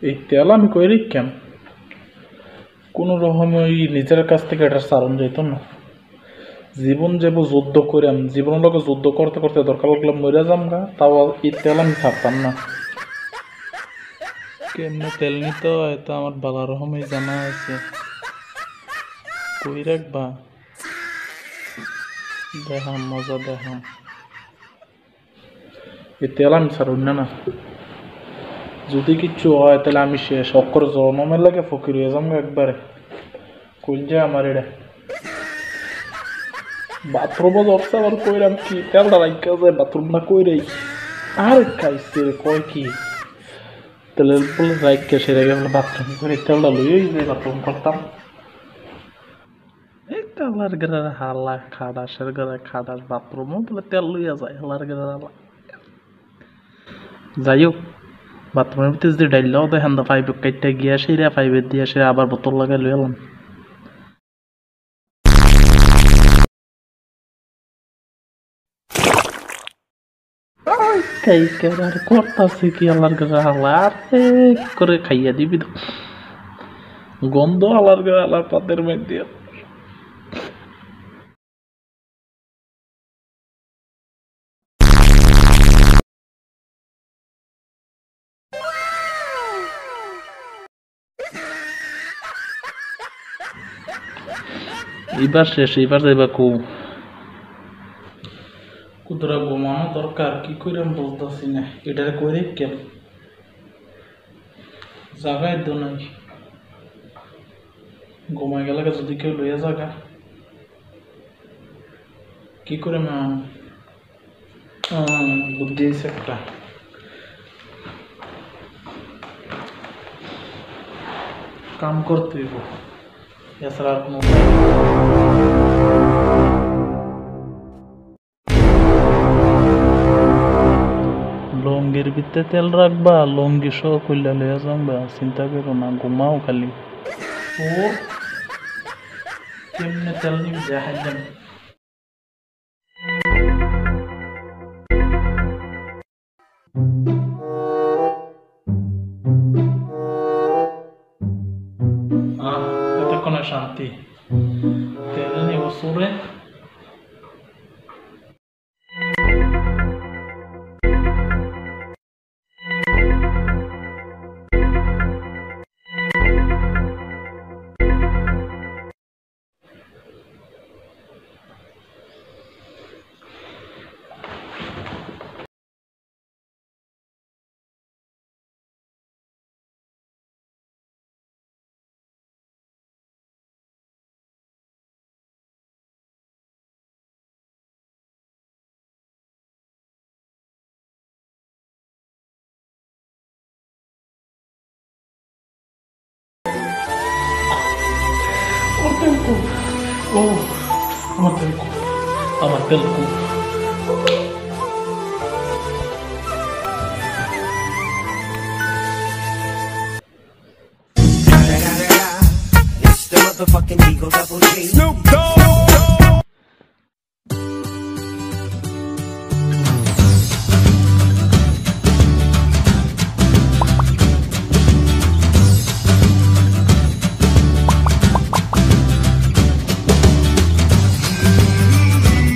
এই তেল আমি কইরি কেন কোনো রকম ওই নিজের কাছ থেকে এটা সারণ যেত না জীবন যাব যুদ্ধ করে জীবনের লোক যুদ্ধ করতে করতে দরকার লাগলে মরে যাম গা তাও এই তেল আমি ছাড়তাম না কেমনে তেল নিতে হয় তা আমার ভালো রকমই জানা আছে কই রাখবা দেখাম মজা দেখাম এই তেল আমি ছাড়ুন না যদি কিচ্ছু হয় তাহলে আমি শেষ অক্ষর জন্মের লাগে ফকির হয়ে যাবো একবারে কই যায় আমার এটা বাথরুমও ধরছে আবার কইরাম কি তেলটা রাখা যায় বাথরুমটা কইরাই আর খাইছে কয় কি তেলের বলে রাখা সেরে গেলে বাথরুম করে তেলটা লইই যে বাথরুম করতাম এই তেলার গেলে হালা খাডাসের গেলে খাডাস বাথরুমও বলে তেল লইয়া যায় হালার গেলে হালা যাই হোক বাথরুমের ভিতরে যদি ডাইলেও দেখেন তো পাইপ কাইটটা গিয়া সেরা পাইপের দিয়ে সে আবার বোতল লাগাই লই এলাম আর করতাছে কি আল্লাহর ঘরে হালা আর করে খাইয়া দিবি তো গন্ধ আল্লাহর ঘরে আল্লাহর পাতের মধ্যে এইবার শেষ এইবার যাইবা কুদরা ঘুমানো দরকার কি করে আমি বলতেছি না এটার করে কেন জায়গায় তো নাই ঘুমাই গেলে যদি কেউ লইয়া জায়গা কি করে বুদ্ধি আছে একটা কাম করতে হইব এছাড়া আর কোনো লঙ্গির ভিতরে তেল রাখবা লঙ্গি সহ কইলা লইয়া যাবা চিন্তা করো না ঘুমাও খালি ও কেমনে তেল নিবি দেখাই দেন এতক্ষণে শান্তি তেল নিব সুরে telku oh আমার telku It's the motherfucking Eagle Double G. Snoop Dogg.